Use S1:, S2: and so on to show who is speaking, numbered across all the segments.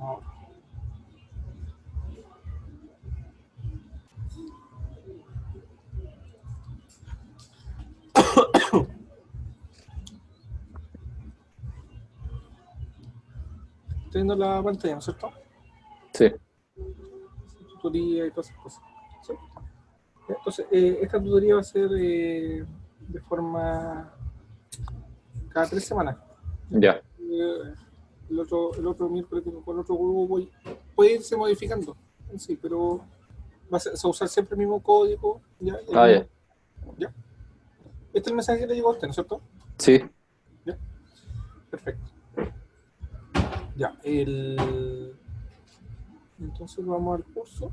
S1: ahora. Estoy viendo la pantalla, ¿no es cierto?
S2: Sí,
S1: Tutoría y todas esas cosas. ¿Sí? Entonces, esta tutoría va a ser de forma cada 3 semanas. ¿Ya?
S2: ya.
S1: El otro miércoles con otro grupo puede irse modificando, sí, pero se va a usar siempre el mismo código, ¿ya? El
S2: Ah,
S1: mismo,
S2: ya.
S1: ¿ya? Este es el mensaje que le llegó a usted, ¿no es cierto?
S2: Sí,
S1: ¿Ya? Perfecto. Ya, entonces vamos al curso.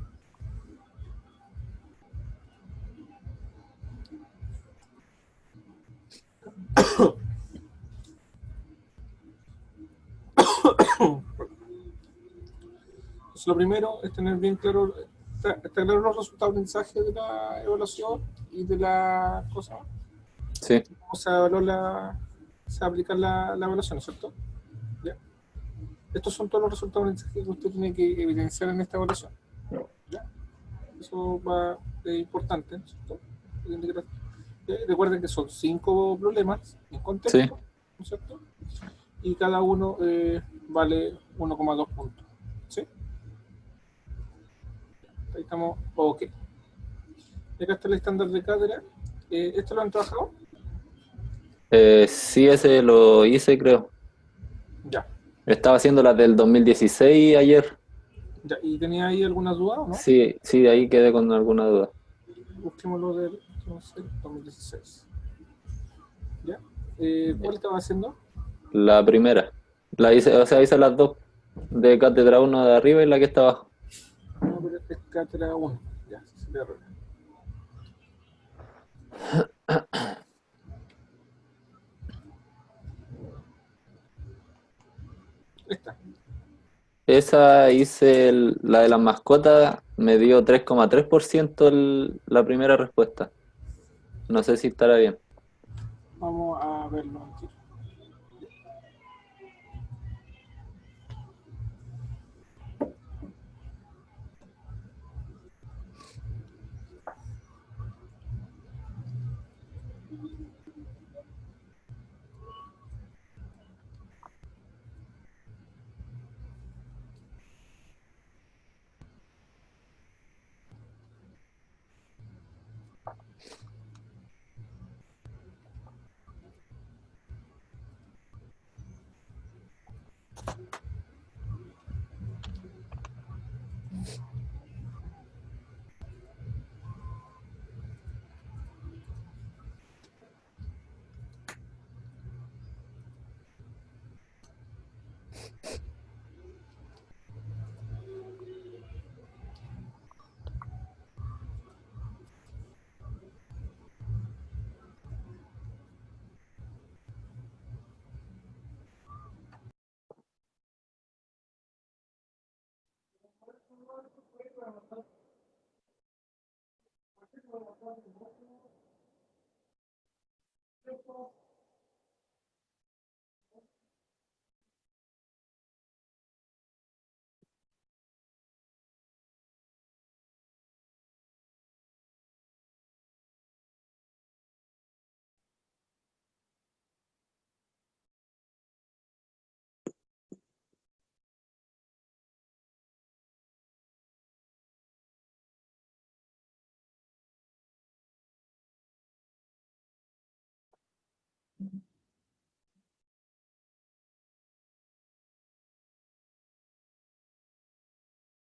S1: Entonces, lo primero es tener bien claro, está claro los resultados de aprendizaje de la evaluación y de la cosa.
S2: sí.
S1: Vamos a evaluar se va a aplicar la evaluación, ¿no es cierto? ¿Ya? Estos son todos los resultados de aprendizaje que usted tiene que evidenciar en esta evaluación. ¿Ya? Eso es importante, ¿no es cierto? Recuerden que son 5 problemas en
S2: Sí.
S1: contexto, ¿no es cierto? Y cada uno vale 1,2 puntos. ¿Sí? Ahí estamos, ok. Y acá está el estándar de cátedra. ¿Esto lo han trabajado?
S2: Sí, ese lo hice, creo.
S1: Ya.
S2: Estaba haciendo las del 2016 ayer.
S1: Ya. ¿Y tenía ahí alguna duda o no?
S2: Sí, sí, de ahí quedé con alguna duda.
S1: Busquémoslo del, no sé, 2016. ¿Ya? ¿Cuál estaba haciendo?
S2: La primera. La hice, o sea, hice las dos. De cátedra uno de arriba y la que está abajo.
S1: No, pero es cátedra 1. Ya, se le arregla. Esta.
S2: Esa hice la de las mascotas, me dio 3,3% la primera respuesta. No sé si estará bien.
S1: Vamos a verlo aquí.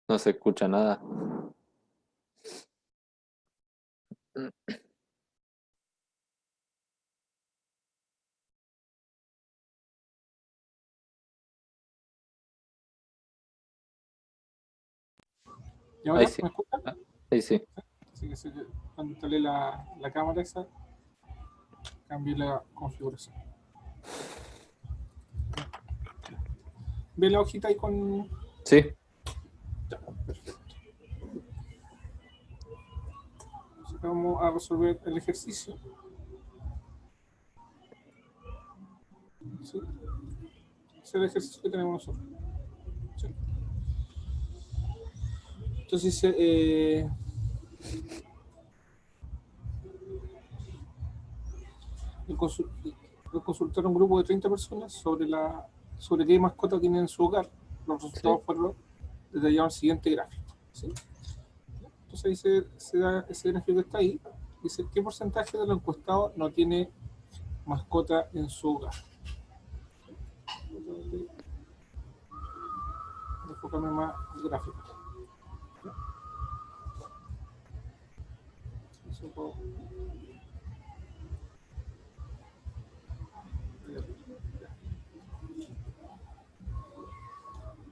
S2: No se escucha nada.
S1: ¿Y
S2: Ahí
S1: ahora
S2: sí.
S1: me escucha?
S2: Ah, ahí sí.
S1: Así que cuando instalé la cámara esa, cambié la configuración. ¿Ve la hojita ahí con...?
S2: Sí.
S1: Ya, perfecto. Entonces vamos a resolver el ejercicio. ¿Sí? Es el ejercicio que tenemos nosotros. ¿Sí? Entonces, al consultar a un grupo de 30 personas sobre qué mascota tienen en su hogar, los resultados
S2: Sí.
S1: fueron detallados en el siguiente gráfico. ¿Sí? Entonces ahí se da ese gráfico que está ahí. Dice qué porcentaje de los encuestados no tiene mascota en su hogar. Enfócame más el gráfico. Eso puedo-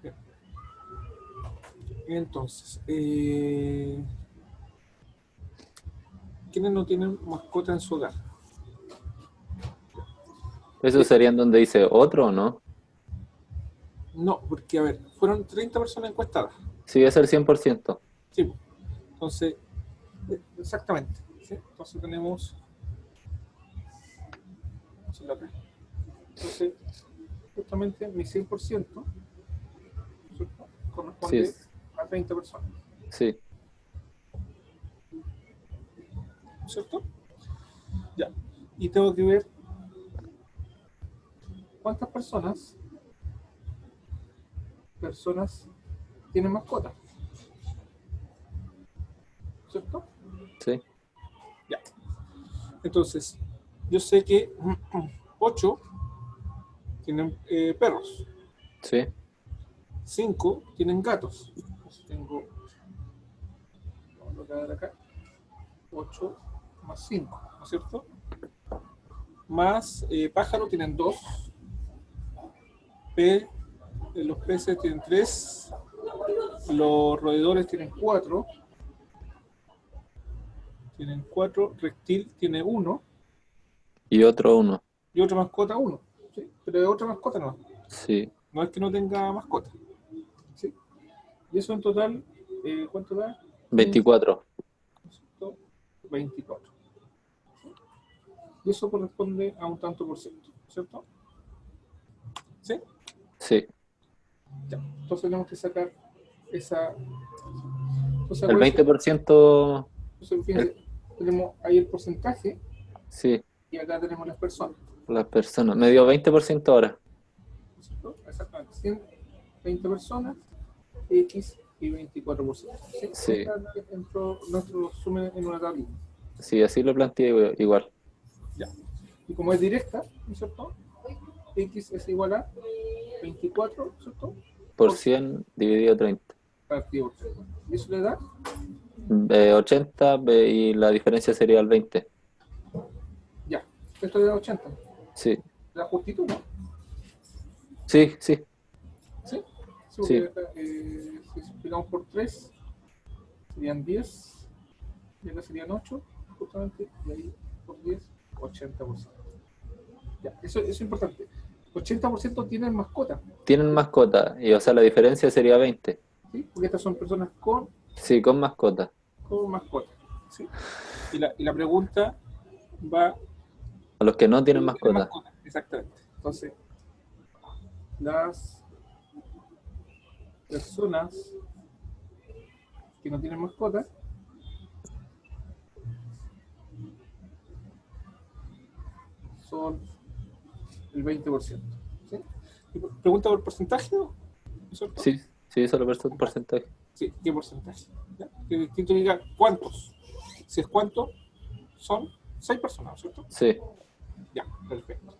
S1: Bien. Entonces, ¿quiénes no tienen mascota en su hogar?
S2: ¿Eso sería en donde dice otro o no?
S1: No, porque a ver, fueron 30 personas encuestadas.
S2: Sí, es el 100%.
S1: Sí, entonces, exactamente. ¿Sí? Entonces tenemos. Entonces, justamente mi 100%, ¿cierto?
S2: Sí,
S1: Corresponde a 30 personas,
S2: sí.
S1: ¿cierto? Ya. Y tengo que ver cuántas personas tienen mascota, ¿cierto?
S2: Sí,
S1: Ya. Entonces, yo sé que 8 tienen perros,
S2: sí,
S1: 5 tienen gatos. Entonces tengo, vamos a ver acá, 8 más 5, ¿no es cierto? Más pájaro tienen 2, los peces tienen 3, los roedores tienen 4, reptil tiene 1
S2: y otro uno.
S1: y otra mascota 1. ¿Sí? Pero es otra mascota no.
S2: Sí,
S1: No es que no tenga mascota. ¿Sí? Y eso en total, ¿cuánto da? 15,
S2: 24.
S1: 24. Y eso corresponde a un tanto por ciento, ¿cierto? ¿Sí?
S2: Sí.
S1: Ya. Entonces tenemos que sacar esa. Entonces
S2: El
S1: acuérdense,
S2: 20%,
S1: entonces,
S2: el,
S1: fíjense, tenemos ahí el porcentaje
S2: sí,
S1: y acá tenemos las personas.
S2: las personas. Me dio 20% ahora.
S1: ¿Cierto? Exactamente. 120 personas, X y 24%. ¿Sí? Ahí
S2: Sí,
S1: está nuestro resumen en una tablita.
S2: sí, así lo planteé igual.
S1: Ya. Y como es directa, ¿no es cierto? X es igual a 24, ¿cierto?
S2: Por
S1: Por
S2: 100 dividido 30.
S1: partido por 30. Y eso le da,
S2: 80 y la diferencia sería el 20.
S1: ya, esto le da 80.
S2: Sí,
S1: Le da justito, ¿no?
S2: sí, sí,
S1: ¿Sí? Sí,
S2: sí,
S1: porque si multiplicamos por 3, serían 10, y acá serían 8, justamente, y ahí por 10, 80%. Ya, eso es importante. 80% tienen mascota,
S2: tienen mascota. Y o sea, la diferencia sería 20.
S1: ¿sí? Porque estas son personas con
S2: Sí, con mascota.
S1: mascota. ¿Sí? Y la pregunta va
S2: A los que no
S1: a
S2: tienen
S1: los que tienen
S2: mascota.
S1: mascota, exactamente. Entonces, las personas que no tienen mascota son el 20%. ¿Sí? Y pregunta por porcentaje, ¿no es cierto?
S2: Sí, sí, solo por
S1: Porcentaje.
S2: porcentaje.
S1: Sí, ¿qué porcentaje? ¿Ya? Que distinto diga cuántos. Si es cuánto, son 6 personas, ¿no es cierto?
S2: Sí,
S1: Ya, perfecto.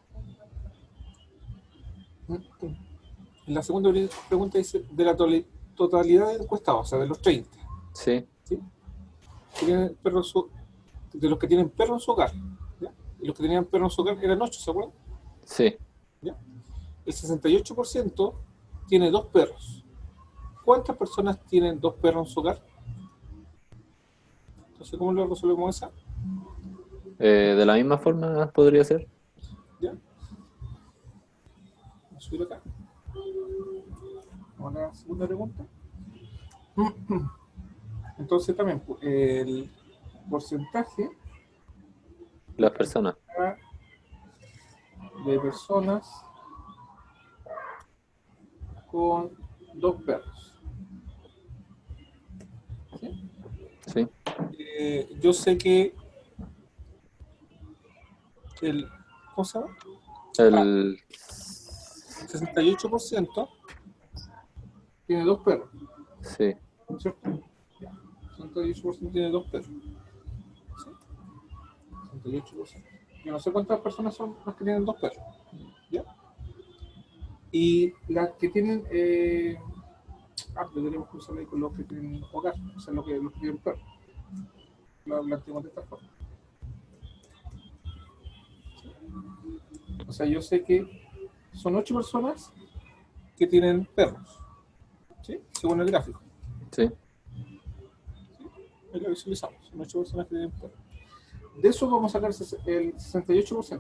S1: La segunda pregunta dice, de la totalidad de encuestados, o sea, de los 30,
S2: sí,
S1: ¿sí? Que tienen de los que tienen perro en su hogar, ¿ya? Y los que tenían perro en su hogar eran 8, ¿se acuerdan?
S2: sí.
S1: ¿Ya? El 68% tiene 2 perros. ¿Cuántas personas tienen 2 perros en su hogar? Entonces, ¿cómo lo resolvemos esa?
S2: De la misma forma podría ser.
S1: ¿Ya? Vamos a subir acá. Vamos a la segunda pregunta. Entonces, también el porcentaje
S2: Las personas.
S1: de personas con 2 perros. Yo sé que el, ¿cómo se llama?
S2: El
S1: 68% tiene dos perros,
S2: sí,
S1: ¿cierto? 68% tiene dos perros. ¿Sí? 68%. Yo no sé cuántas personas son las que tienen dos perros. ¿Ya? Y las que tienen. Deberíamos cruzar ahí con los que tienen hogar, o sea, los que tienen perros. Lo planteamos de esta forma. O sea, yo sé que son 8 personas que tienen perros, ¿sí? Según el gráfico.
S2: sí,
S1: Ahí lo visualizamos. Son 8 personas que tienen perros. De eso vamos a sacar el 68%. ¿Sí?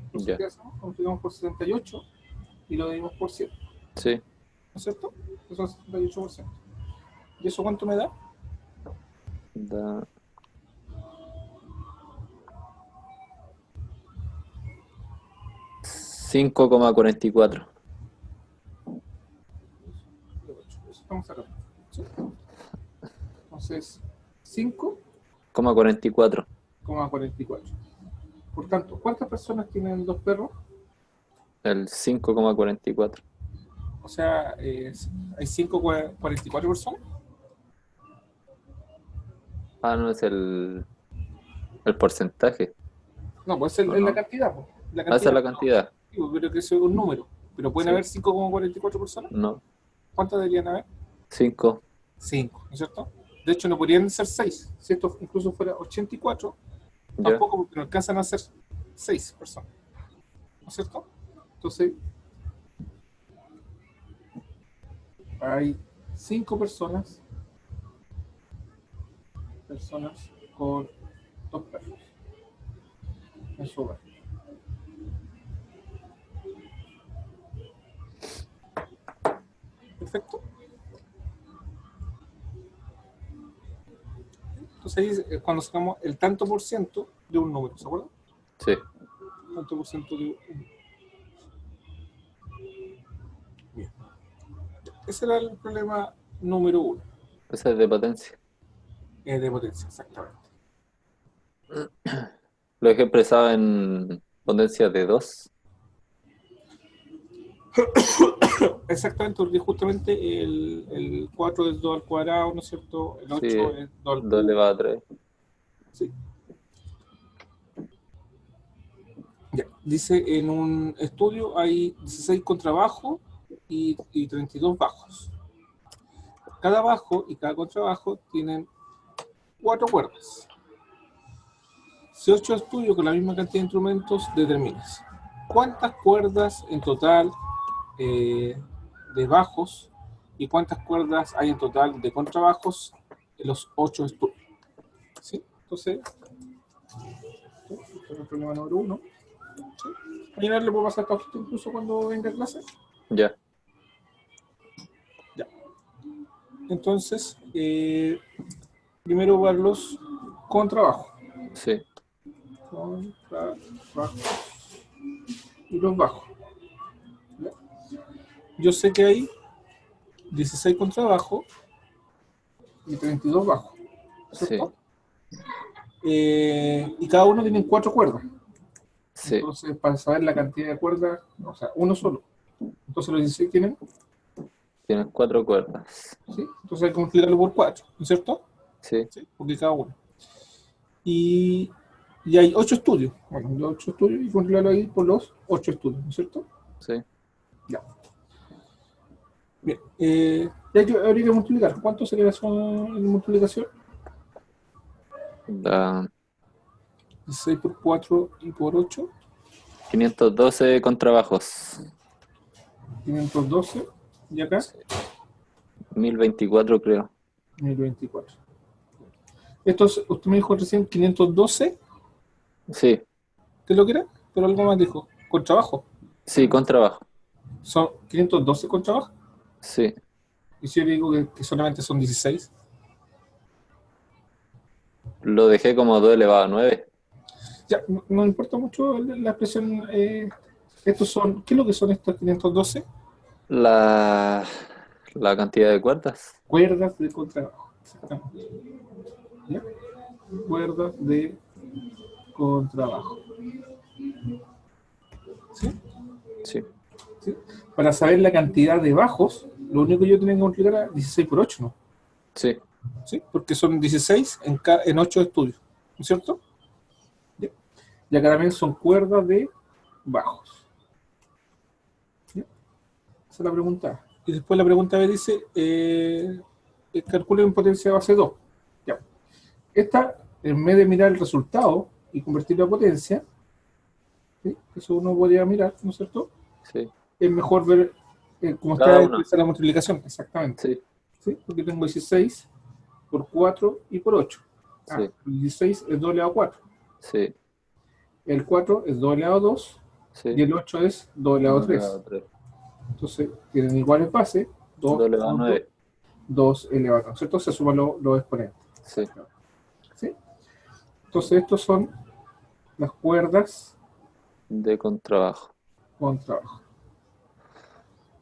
S1: Entonces,
S2: ya,
S1: ¿qué hacemos? Lo multiplicamos por 68 y lo dividimos por 100.
S2: sí,
S1: ¿No es cierto? Eso es 68%. ¿Y eso cuánto me da?
S2: da 5,44.
S1: Eso estamos sacando. ¿Sí? Entonces, 5,44.
S2: 44.
S1: Por tanto, ¿cuántas personas tienen dos perros?
S2: El 5,44.
S1: O sea, hay 5,44 personas.
S2: Ah, no, es el porcentaje.
S1: No, pues
S2: ¿O
S1: es la
S2: no?
S1: cantidad. Pues. La
S2: Ah, esa es
S1: cantidad,
S2: la cantidad.
S1: pero que eso es un número. Pero pueden
S2: Sí,
S1: haber 5,44 personas.
S2: no,
S1: ¿Cuántas deberían haber?
S2: 5.
S1: 5, ¿no es cierto? De hecho, no podrían ser 6. Si esto incluso fuera 84,
S2: Ya,
S1: tampoco, porque no alcanzan a ser 6 personas. ¿No es cierto? Entonces, hay 5 personas con dos perros en su hogar. Perfecto. Entonces ahí es cuando sacamos el tanto por ciento de un número, ¿se acuerdan?
S2: sí,
S1: Tanto por ciento de un. Bien. Ese era el problema número 1,
S2: esa es de potencia.
S1: de potencia, exactamente.
S2: Lo dejé expresado en potencia de 2.
S1: Exactamente, porque justamente el 4 es 2 al cuadrado, ¿no es cierto? El
S2: Sí,
S1: 8 es 2 al
S2: 2
S1: cubo.
S2: elevado a 3.
S1: Sí. Ya. Dice, en un estudio hay 16 contrabajos y 32 bajos. Cada bajo y cada contrabajo tienen 4 cuerdas. Si 8 estudios con la misma cantidad de instrumentos, determinas cuántas cuerdas en total de bajos y cuántas cuerdas hay en total de contrabajos en los 8 estudios. ¿Sí? Entonces, este es el problema número 1. ¿Sí? Mañana le puedo pasar esta hojita incluso cuando venga a clase.
S2: Ya,
S1: Ya. Entonces, primero ver los contrabajos.
S2: sí,
S1: Contrabajos y los bajos. ¿Ya? Yo sé que hay 16 contrabajos y 32 bajos,
S2: sí,
S1: ¿cierto? Y cada uno tiene 4 cuerdas.
S2: sí.
S1: Entonces, para saber la cantidad de cuerdas, o sea, uno solo. Entonces, los 16 tienen,
S2: Tienes 4 cuerdas.
S1: ¿sí? Entonces, hay que multiplicarlo por 4, ¿no es cierto?
S2: Sí,
S1: ¿Sí? Porque cada uno. Y, y hay 8 estudios. Bueno, los 8 estudios y multiplicarlo ahí por los 8 estudios, ¿no es cierto?
S2: sí.
S1: Ya. Bien. Ya que habría que multiplicar. ¿Cuánto sería eso en multiplicación?
S2: Da
S1: 16 por 4 y por 8.
S2: 512 contrabajos.
S1: 512. Y acá,
S2: Sí. 1024 creo.
S1: 1024. Esto es, usted me dijo recién 512.
S2: Sí,
S1: ¿Qué es lo que era? Pero algo más dijo. Con trabajo.
S2: sí, contrabajo.
S1: Son 512 con trabajo.
S2: Sí,
S1: Y si yo digo que solamente son 16.
S2: lo dejé como 2 elevado a 9.
S1: Ya, no importa mucho la expresión. Estos son, ¿qué es lo que son estos 512?
S2: La, la cantidad de cuerdas.
S1: Cuerdas de contrabajo. Exactamente. ¿Ya? cuerdas de contrabajo. ¿Sí?
S2: Sí.
S1: ¿Sí? Para saber la cantidad de bajos, lo único que yo tenía que multiplicar era 16 por 8, ¿no?
S2: Sí.
S1: ¿Sí? Porque son 16 en 8 estudios, ¿no es cierto? ¿Ya? Y acá también son cuerdas de bajos. ¿Ya? Esa es la pregunta A. Y después la pregunta B dice, calculen potencia de base 2. Ya. Esta, en vez de mirar el resultado y convertirlo a potencia, ¿sí? Eso uno podría mirar, ¿no es cierto?
S2: Sí.
S1: Es mejor ver cómo
S2: Cada
S1: está
S2: una.
S1: expresa la multiplicación, exactamente.
S2: Sí.
S1: ¿Sí? Porque tengo 16 por 4 y por 8. Ah,
S2: Sí.
S1: el 16 es 2 elevado a 4.
S2: Sí.
S1: El 4 es 2 elevado a 2. Y
S2: Sí.
S1: el 8 es 2 elevado a 3.
S2: 2 elevado a 3.
S1: Entonces, tienen iguales bases. 2
S2: 2 elevado a
S1: por 2,
S2: 9.
S1: 2 elevado a 3. ¿Cierto? Se suman los exponentes.
S2: Sí.
S1: ¿Sí? Entonces, estos son las cuerdas
S2: De contrabajo.
S1: con trabajo.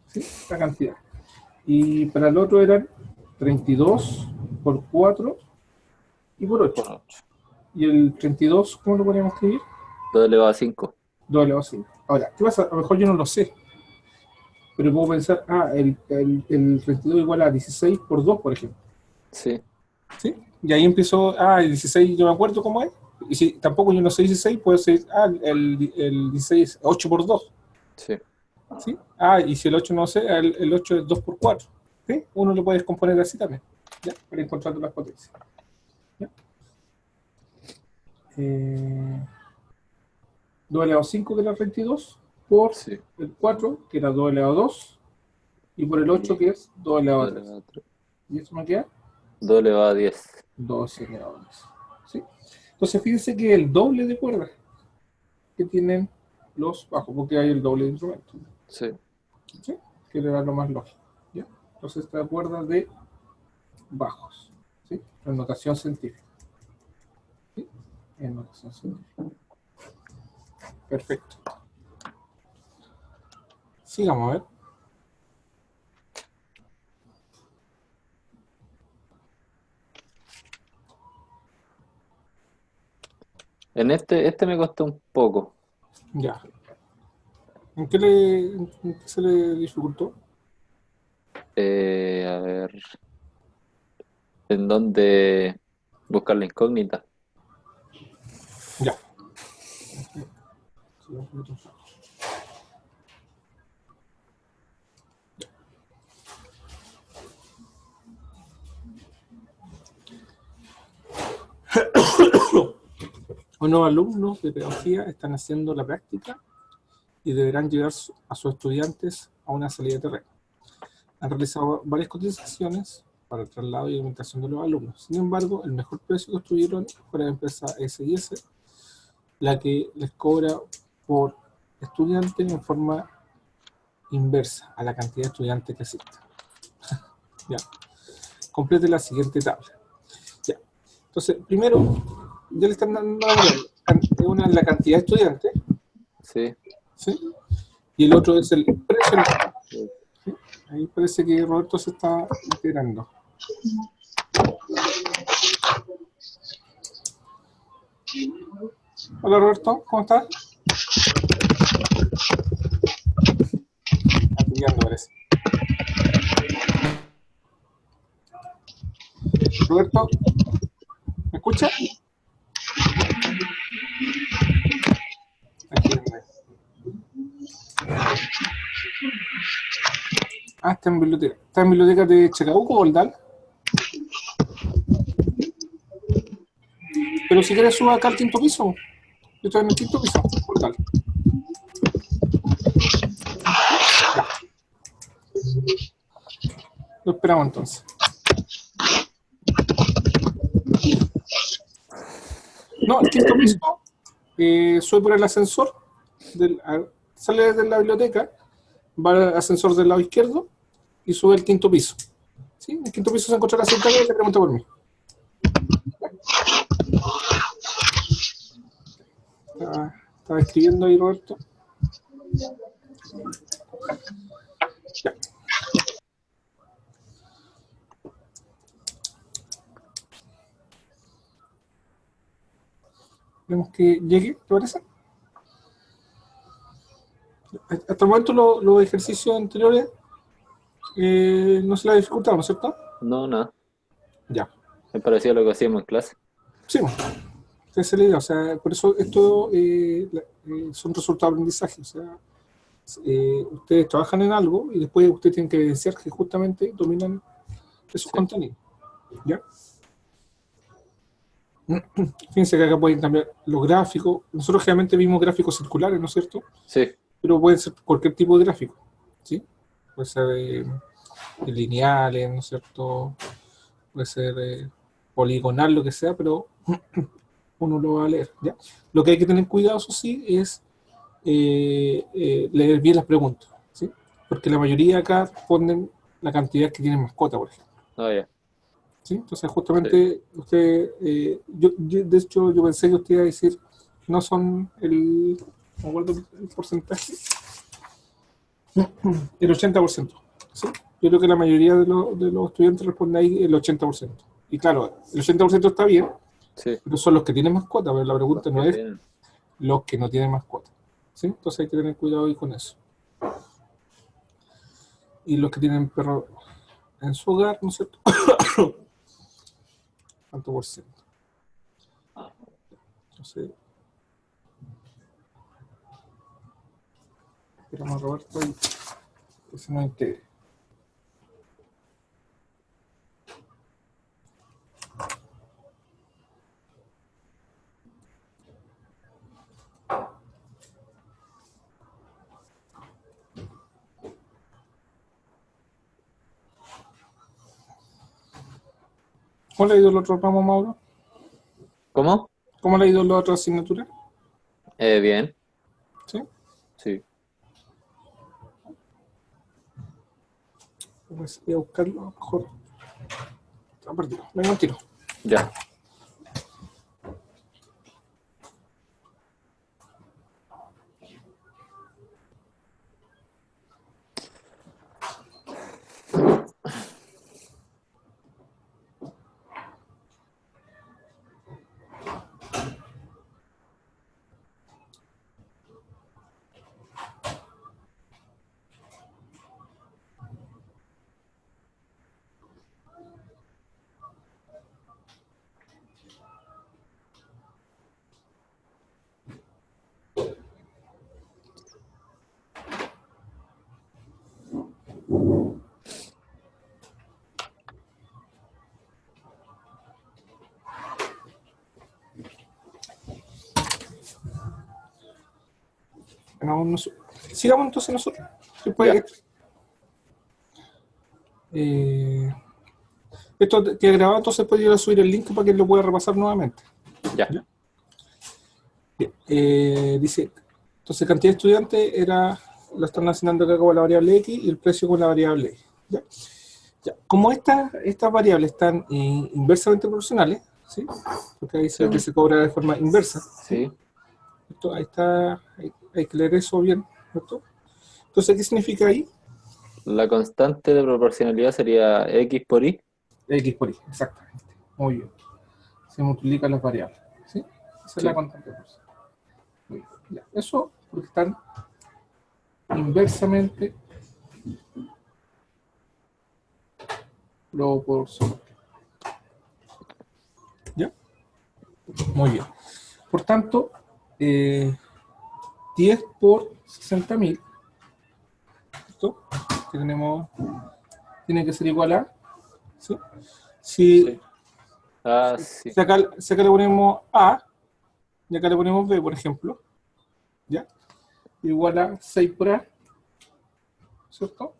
S1: ¿Sí? La cantidad. Y para el otro eran 32 por 4 y por 8.
S2: Por 8.
S1: Y el 32, ¿cómo lo podríamos escribir?
S2: 2 elevado a 5.
S1: 2 elevado a 5. Ahora, ¿qué pasa? A lo mejor yo no lo sé, pero puedo pensar, el 32 igual a 16 por 2, por ejemplo.
S2: Sí.
S1: ¿Sí? Y ahí empezó, el 16 yo me acuerdo cómo es. Y si tampoco yo no sé 16, puede ser, el 16 es 8 por 2.
S2: Sí.
S1: ¿Sí? Y si el 8 no sé, el 8 es 2 por 4. ¿Sí? Uno lo puede descomponer así también, ¿ya? Para encontrar las potencias. ¿Ya? 2 elevado a 5, que era 32, por
S2: Sí.
S1: el 4, que era 2 elevado a 2, y por el 8,
S2: Y
S1: que es 2 elevado
S2: 2
S1: a 3.
S2: elevado a 3.
S1: Y eso me queda
S2: 2 elevado a 10.
S1: 2 elevado a 10. ¿Sí? Entonces fíjense que el doble de cuerdas que tienen los bajos, porque hay el doble de instrumentos.
S2: Sí.
S1: ¿Sí? Que era lo más lógico. ¿Ya? Entonces esta cuerda de bajos. ¿Sí? En notación científica. ¿Sí? En notación científica. Perfecto. Sigamos a ver.
S2: En este me costó un poco.
S1: Ya. ¿En qué se le dificultó?
S2: A ver, ¿en dónde buscar la incógnita?
S1: Ya. Unos alumnos de pedagogía están haciendo la práctica y deberán llevar a sus estudiantes a una salida de terreno. Han realizado varias cotizaciones para el traslado y alimentación de los alumnos. Sin embargo, el mejor precio que obtuvieron fue la empresa S&S, la que les cobra por estudiante en forma inversa a la cantidad de estudiantes que asisten. Ya. Complete la siguiente tabla. Ya. Entonces, primero, ya le están dando una es la cantidad de estudiantes,
S2: Sí.
S1: ¿sí? Y el otro es el precio. ¿Sí? Ahí parece que Roberto se está integrando. Hola Roberto, ¿cómo estás? Pillando, parece. Roberto, ¿me escucha? Aquí anda. Está en biblioteca. ¿Está en biblioteca de Chacabuco o Oldal? Pero si quieres suba acá al quinto piso. Yo estoy en el quinto piso, Oldal. Ya. Lo esperamos entonces. No, el quinto piso, sube por el ascensor, sale de la biblioteca, va al ascensor del lado izquierdo y sube al quinto piso. ¿Sí? En el quinto piso se encuentra la secretaria y le pregunta por mí. Estaba escribiendo ahí Roberto. Ya. Esperemos que llegue, ¿te parece? Hasta el momento los ejercicios anteriores no se la dificultad, ¿no es cierto?
S2: No, nada.
S1: Ya.
S2: Me parecía lo que hacíamos en clase.
S1: Sí, bueno, esa es la idea. O sea, por eso esto son resultados de aprendizaje. O sea, ustedes trabajan en algo y después ustedes tienen que evidenciar que justamente dominan esos
S2: Sí.
S1: contenidos. ¿Ya? Fíjense que acá pueden cambiar los gráficos. Nosotros generalmente vimos gráficos circulares, ¿no es cierto?
S2: Sí,
S1: Pero pueden ser cualquier tipo de gráfico. ¿Sí? Puede ser lineales, ¿no es cierto? Puede ser poligonal, lo que sea, pero uno lo va a leer. ¿Ya? Lo que hay que tener cuidado, eso sí, es leer bien las preguntas. ¿Sí? Porque la mayoría acá responden la cantidad que tienen mascota, por ejemplo.
S2: ya.
S1: ¿Sí? Entonces,
S2: Sí.
S1: justamente, usted, de hecho, yo pensé que usted iba a decir, no son no me acuerdo el porcentaje, el 80%. ¿Sí? Yo creo que la mayoría de los estudiantes responde ahí el 80%. Y claro, el 80% está bien,
S2: Sí.
S1: pero son los que tienen mascota, pero la pregunta
S2: Los
S1: no
S2: que
S1: es
S2: tienen.
S1: los que no tienen mascota. ¿Sí? Entonces hay que tener cuidado ahí con eso. Y los que tienen perro en su hogar, ¿no es cierto? ¿Cuánto por ciento? Entonces, esperamos a Roberto ahí, que se nos integre. ¿Cómo le ha ido el otro ramo, Mauro?
S2: ¿Cómo?
S1: ¿Cómo le ha ido la otra asignatura?
S2: Bien.
S1: ¿Sí?
S2: Sí.
S1: Pues voy a buscarlo, a lo mejor. Está perdido. Venga, un tiro.
S2: Ya.
S1: Bueno, sigamos entonces nosotros.
S2: Ya.
S1: Después, esto que he grabado, entonces puedo ir a subir el link para que lo pueda repasar nuevamente.
S2: Ya.
S1: ¿Ya? Bien. Dice, entonces cantidad de estudiantes lo están asignando acá como la variable X y el precio con la variable Y. ¿Ya? Ya. Como estas variables están inversamente proporcionales, ¿sí? Porque ahí
S2: Sí.
S1: se cobra de forma inversa.
S2: Sí.
S1: ¿Cierto? Ahí está, hay que leer eso bien, ¿cierto? Entonces, ¿qué significa ahí?
S2: La constante de proporcionalidad sería X por Y.
S1: X por Y, exactamente. Muy bien. Se multiplican las variables, ¿sí? Esa es la
S2: Sí.
S1: constante de proporcionalidad. Muy bien. Ya. Eso porque están inversamente proporcionales. ¿Ya? Muy bien. Por tanto, 10 por 60.000, ¿cierto? Que tiene que ser igual a, ¿sí? Si,
S2: Sí. Ah, sí.
S1: si acá le ponemos A y acá le ponemos B, por ejemplo, ¿ya? Igual a 6 por A, ¿cierto?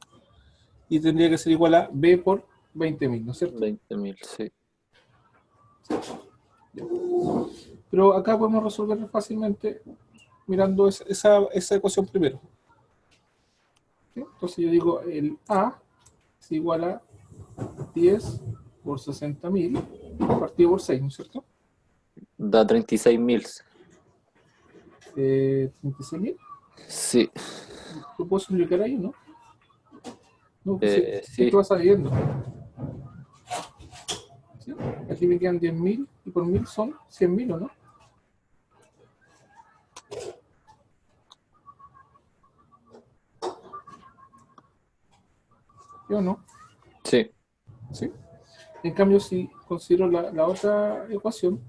S1: Y tendría que ser igual a B por 20.000, ¿no es cierto?
S2: 20.000, sí.
S1: Pero acá podemos resolverlo fácilmente mirando esa ecuación primero. ¿Sí? Entonces yo digo el A es igual a 10 por 60.000 partido por 6, ¿no es cierto?
S2: Da 36.000.
S1: 36.000.
S2: Sí.
S1: Lo puedo simplificar ahí, ¿no? No, pues sí,
S2: Sí.
S1: esto va saliendo. ¿Sí? Aquí me quedan 10.000 y por 1.000 son 100.000, ¿o no? ¿Sí o no?
S2: Sí,
S1: ¿Sí? En cambio, si considero la otra ecuación,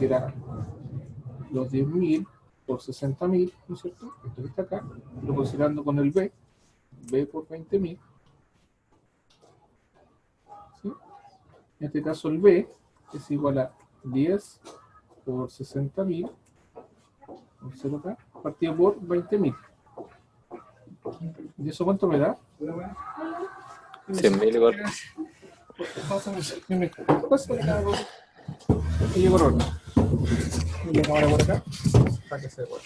S1: que era los 10.000 por 60.000, ¿no es cierto? Esto que está acá, lo considerando con el B por 20.000, ¿sí? En este caso el B es igual a 10 por 60.000, por 0 acá, partido por 20.000. ¿Y eso cuánto me da?
S2: 100.000 igual.
S1: Y llego Roberto. Y la cámara por acá, para que se vea.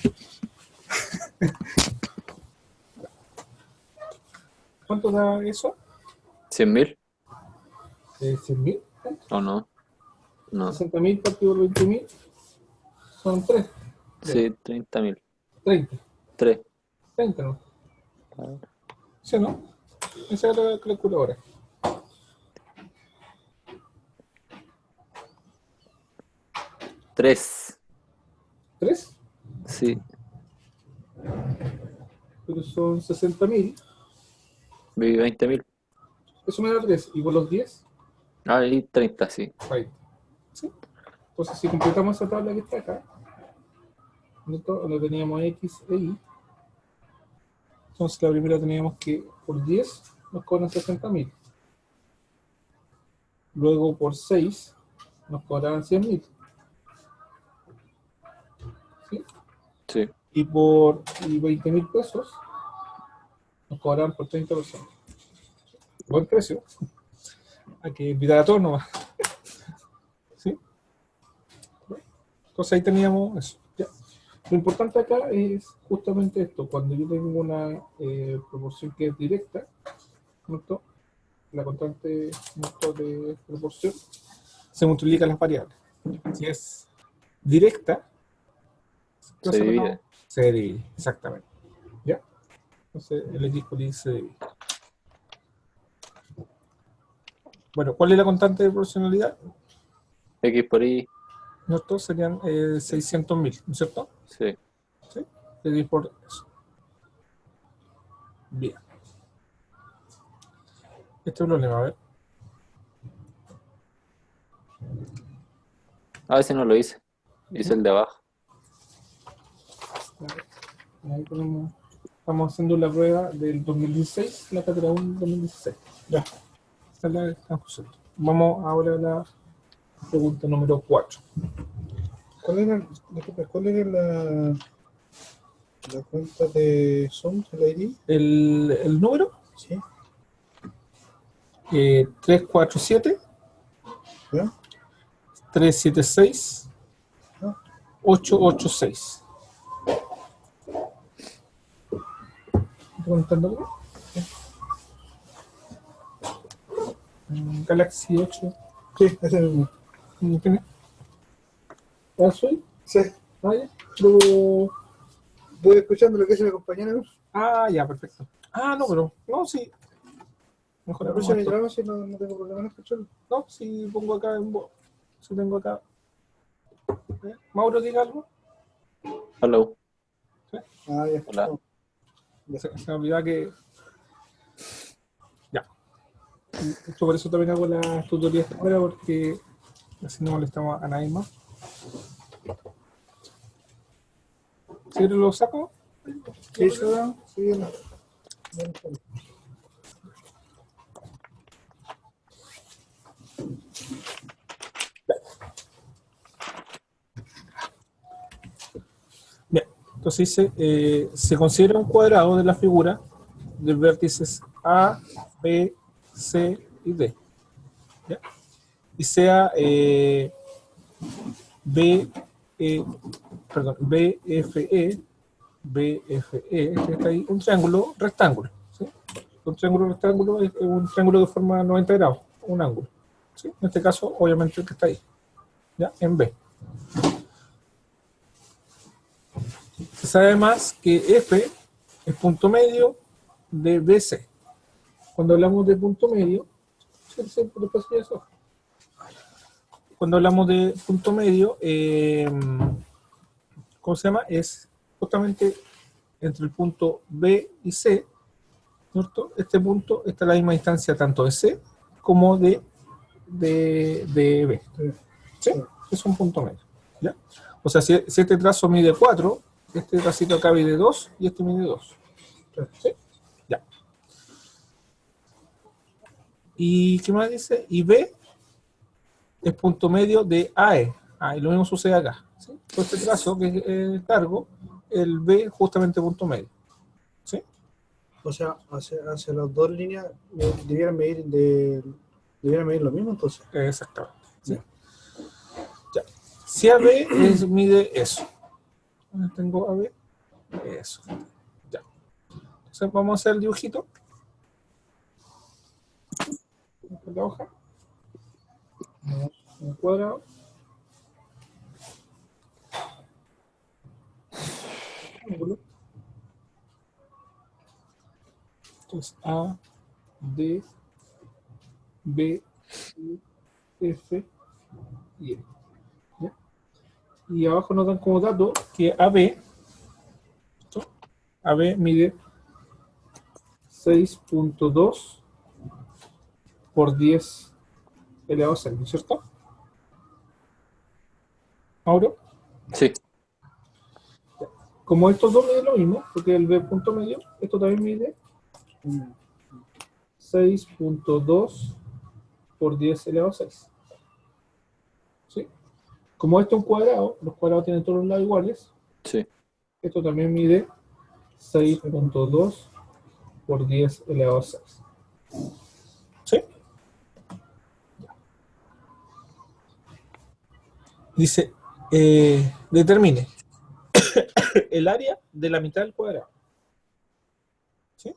S1: ¿Cuánto da eso?
S2: 100.000
S1: 100.000.
S2: o no. No.
S1: 60.000 partido por 20.000 son 3.
S2: Sí, 30.000.
S1: 30.
S2: 3.
S1: 30, ¿no? ¿Sí, no? Esa es la calculadora.
S2: 3.
S1: ¿3?
S2: Sí.
S1: Pero son 60.000.
S2: Vi 20.000.
S1: Eso me da 3. ¿Y por los 10?
S2: Ah, y 30, sí.
S1: 20. ¿Sí? Entonces, si completamos esa tabla que está acá, donde teníamos X e Y, entonces la primera teníamos que por 10 nos cobran 60.000. Luego por 6 nos cobraban 100.000. ¿Sí?
S2: Sí.
S1: Y por 20.000 pesos nos cobraban por 30%. Buen precio. Hay que invitar a todos nomás. ¿Sí? Entonces ahí teníamos eso. Ya. Lo importante acá es justamente esto. Cuando yo tengo una proporción que es directa, ¿no? La constante de proporción se multiplican las variables. Si es directa, ¿qué
S2: Se
S1: pasa con
S2: divide.
S1: la? Se divide, exactamente. ¿Ya? Entonces el X por Y se divide. Bueno, ¿cuál es la constante de proporcionalidad?
S2: X por Y.
S1: Estos serían 600.000, ¿no es cierto?
S2: Sí.
S1: ¿Sí? X por eso. Bien. Este problema, a ver.
S2: A veces no lo hice. Hice el de abajo.
S1: Ahí tenemos, estamos haciendo la prueba del 2016, la cátedra 1 del 2016. Ya. Esta es la que estamos haciendo. Vamos ahora a la pregunta número 4.
S3: ¿Cuál era la cuenta de Zoom, el ID?
S1: El número
S3: Sí.
S1: 347
S3: ¿Ya?
S1: 376
S3: ¿Ya?
S1: 886. ¿Estoy contando bien? Galaxy 8.
S3: Sí, ese es el mismo.
S1: ¿Quién es? ¿Ah, soy?
S3: Sí.
S1: Ah, ya. Pero...
S3: Voy escuchando lo que dice mi compañero.
S1: Ah, ya, perfecto. Ah, no, pero... No, sí. Mejor
S3: La
S1: hagamos
S3: próxima
S1: esto.
S3: llamamos si no tengo problema en escucharlo.
S1: No, si pongo acá en voz. Si tengo acá. Mauro, diga algo.
S2: Hello.
S1: ¿Sí?
S3: Ah, ya.
S2: Hola.
S3: No, ya.
S1: Se me olvidaba que. Ya. Esto por eso también hago las tutorías ahora, porque así no molestamos a nadie más. ¿Sí lo saco?
S3: Sí, ciudadano. Sí, bien. Bien.
S1: Bien. Entonces dice: se considera un cuadrado de la figura de vértices A, B, C y D. ¿Ya? Y sea B, perdón, BFE, que está ahí, un triángulo rectángulo. ¿Sí? Un triángulo rectángulo es un triángulo de forma 90 grados, un ángulo. ¿Sí? En este caso, obviamente, el que está ahí, ¿ya? En B. Se sabe además que F es punto medio de BC. Cuando hablamos de punto medio, cuando hablamos de punto medio, ¿cómo se llama? Es justamente entre el punto B y C, ¿cierto? Este punto está a la misma distancia tanto de C como de B. ¿Sí? Es un punto medio. ¿Ya? O sea, si este trazo mide 4, este tracito acá mide 2 y este mide 2. ¿Sí? Ya. ¿Y qué más dice? Y B es punto medio de AE. Y lo mismo sucede acá. ¿Sí? Por este trazo que es largo, el B es justamente punto medio. ¿Sí?
S3: O sea, hacia las dos líneas debieran medir lo mismo, entonces.
S1: Exactamente. ¿Sí?
S3: Ya.
S1: Ya. Si AB mide eso. ¿Dónde tengo AB? Eso. Ya. Entonces vamos a hacer el dibujito. Con la hoja. Un cuadrado. Ángulo. Entonces A, D, B, C, F y E. ¿Ya? Y abajo nos dan como dato que AB, ¿esto? AB mide 6.2 por 10 elevado a 6, ¿no es cierto? Mauro,
S2: Sí,
S1: como estos dos miden lo mismo, porque el B punto medio, esto también mide 6.2 por 10 elevado a 6. ¿Sí? Como esto es un cuadrado, los cuadrados tienen todos los lados iguales,
S2: sí.
S1: esto también mide 6.2 por 10 elevado a 6. ¿Sí? Dice, determine el área de la mitad del cuadrado. ¿Sí?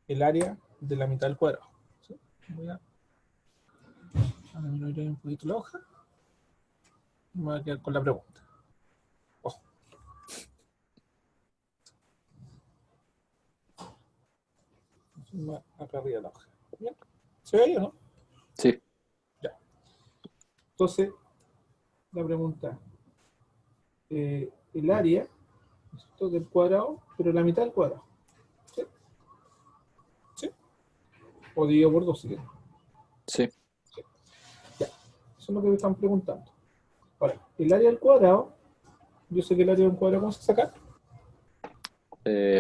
S1: El área de la mitad del cuadrado. ¿Sí? Voy a disminuir un poquito la hoja. Me voy a quedar con la pregunta. Ojo. Más acá arriba de la hoja. ¿Bien? ¿Se ve ahí o no?
S2: Sí.
S1: Ya. Entonces, la pregunta, el área, ¿cierto?, del cuadrado, pero la mitad del cuadrado. ¿Sí? ¿Sí? O dividido por 2 si quieren.
S2: Sí.
S1: ¿Sí? Ya. Eso es lo que me están preguntando. Ahora, el área del cuadrado, yo sé que el área del cuadrado, ¿cómo se saca?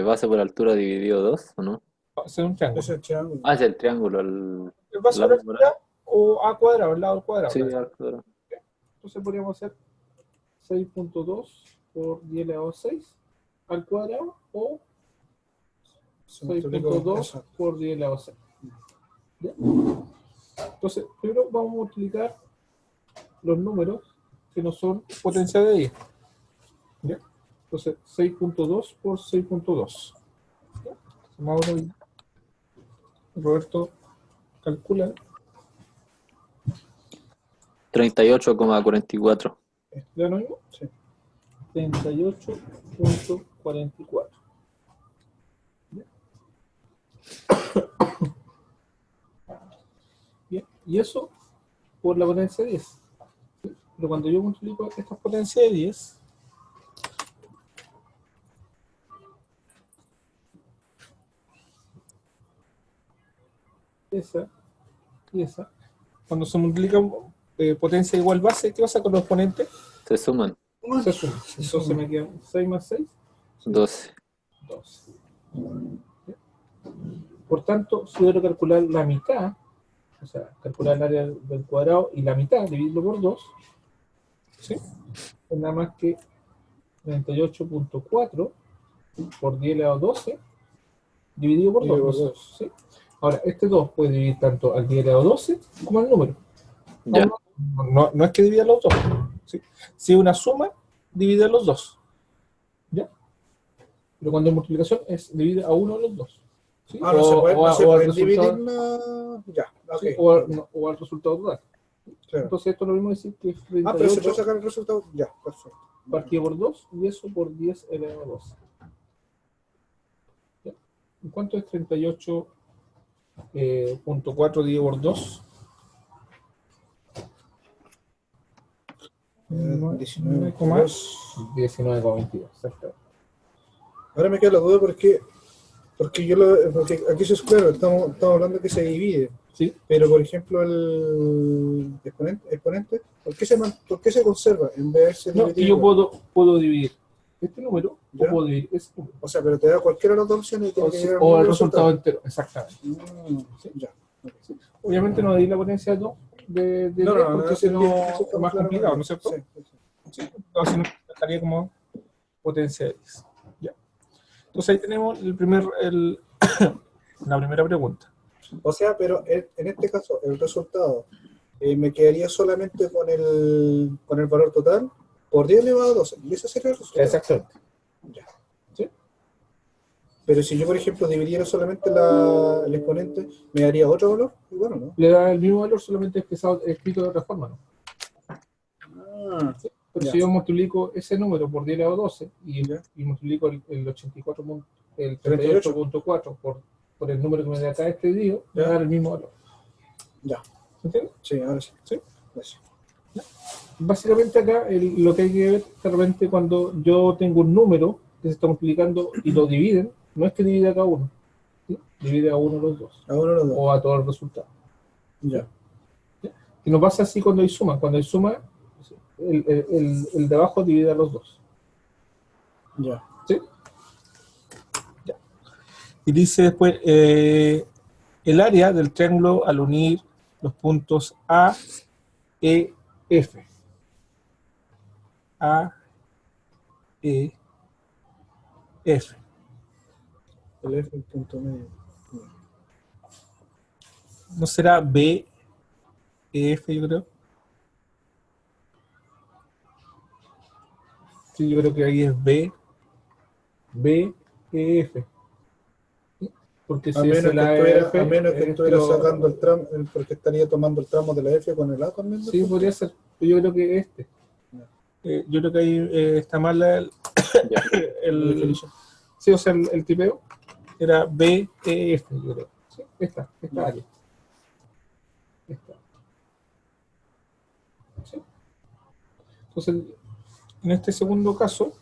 S2: Base por altura dividido 2, ¿o no?
S1: Va a ser un triángulo.
S3: Ese es el triángulo.
S2: Ah, es el triángulo, el
S1: El base por
S2: lado por
S1: altura o a cuadrado, el lado del cuadrado.
S2: sí,
S1: ¿No?
S2: al cuadrado.
S1: Entonces podríamos hacer 6.2 por 10 elevado a 6 al cuadrado o
S3: Se multiplica
S1: 6.2
S3: eso.
S1: por 10 elevado a 6. ¿Ya? Entonces, primero vamos a multiplicar los números que no son potencia de 10. ¿Ya? Entonces, 6.2 por 6.2. Mauro y Roberto calculan.
S2: 38,44.
S1: ¿Ya lo mismo?
S3: Sí.
S1: 38.44. Bien, y eso por la potencia de 10. ¿Sí? Pero cuando yo multiplico esta potencia de 10, esa y esa, cuando se multiplica potencia igual base, ¿qué pasa con los exponentes?
S2: Se suman
S1: Se suman. Entonces me quedan 6 más 6,
S2: 12.
S1: 12. Por tanto, si yo quiero calcular la mitad, o sea, calcular el área del cuadrado y la mitad, dividirlo por 2, ¿sí? Es nada más que 38.4 por 10 elevado a 12 dividido por 2. ¿Sí? Ahora, este 2 puede dividir tanto al 10 elevado a 12 como al número.
S2: Ya.
S1: No es que divida los dos. ¿Sí? Si es una suma, divide los dos. ¿Ya? Pero cuando es multiplicación, divide a uno de los dos. ¿Sí?
S3: No se pueden dividir ya, ok.
S1: ¿sí? O al resultado total.
S3: Claro.
S1: Entonces esto es lo mismo decir que es 38
S3: pero se puede sacar el resultado, ya, perfecto.
S1: partido por 2 y eso por 10 elevado a 12. ¿Ya? ¿En cuánto es 38.4 dividido por 2? 19,22. Exacto.
S3: Ahora me queda la duda porque Porque porque aquí eso es claro, estamos hablando que se divide.
S1: ¿sí?
S3: Pero, por ejemplo, el exponente ¿por qué se conserva en vez de ser
S1: No, que
S3: dividido
S1: yo
S3: igual?
S1: puedo dividir este número o
S3: ¿Ya?
S1: puedo dividir ese número.
S3: O sea, pero te da cualquiera de las dos opciones y tiene que llegar al
S1: O
S3: mismo
S1: el resultado entero, exactamente.
S3: ¿Sí? Ya. Ok.
S1: Obviamente no di la potencia de 2 de
S3: No,
S1: 10
S3: no,
S1: porque
S3: no,
S1: si no
S3: eso
S1: es
S3: está
S1: más
S3: claro.
S1: complicado, ¿no es cierto?
S3: Sí, sí.
S1: Sí, entonces no estaría como potencia de 10. Ya. Entonces ahí tenemos la primera pregunta.
S3: O sea, pero en este caso, el resultado me quedaría solamente con el valor total por 10 elevado a 12. Y ese sería el resultado.
S1: Exactamente.
S3: Ya.
S1: ¿Sí?
S3: Pero si yo, por ejemplo, dividiera solamente el exponente, ¿me daría otro valor? Y bueno, ¿no?
S1: Le da el mismo valor, solamente escrito de otra forma, ¿no? ¿Sí? Pero
S3: Ya.
S1: si yo multiplico ese número por 10 elevado a 12
S3: Ya.
S1: y multiplico el 84, el
S3: 38.
S1: 38.4 por el número que me da acá dividido, me
S3: Ya.
S1: da el mismo valor.
S3: Ya.
S1: ¿Se entiende?
S3: Sí, ahora sí.
S1: ¿Sí?
S3: Gracias.
S1: Básicamente acá lo que hay que ver de repente cuando yo tengo un número que se está multiplicando y lo dividen, no es que divide a cada uno, ¿sí? Divide a uno de los dos
S3: Ahora los dos.
S1: o a todos los resultados.
S3: Ya.
S1: Y no pasa así cuando hay suma. Cuando hay suma, el de abajo divide a los dos.
S3: Ya.
S1: ¿Sí? Ya. Y dice después, el área del triángulo al unir los puntos A, E, F. A, E, F.
S3: El F en punto medio.
S1: ¿No será B, E, F, yo creo? Sí, yo creo que ahí es B, E, F. ¿Sí? Porque si es el A, E, F,
S3: a menos que estuviera
S1: lo-
S3: sacando el tramo, porque estaría tomando el tramo de la F con el A también.
S1: Sí, podría ser. Yo creo que este. Yo creo que ahí está mal
S2: Ya.
S1: el,
S3: definición.
S1: sí, o sea, el tipeo era B, E, F, yo creo. Sí, esta
S3: Ya.
S1: área. Esta. ¿Sí? Entonces, en este segundo caso,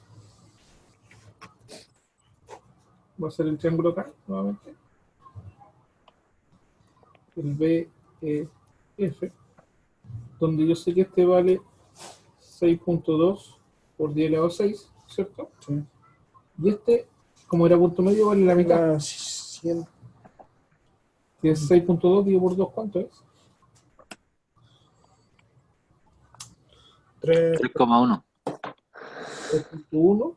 S1: va a ser el triángulo acá, nuevamente. El B, E, F, donde yo sé que este vale 6.2 por 10 elevado a 6, ¿cierto?
S3: Sí.
S1: Y este, como era punto medio, vale la mitad.
S3: 100.
S1: Que es 6.2 dividido por 2, ¿cuánto es?
S3: 3.
S2: 3,1.
S1: 3.1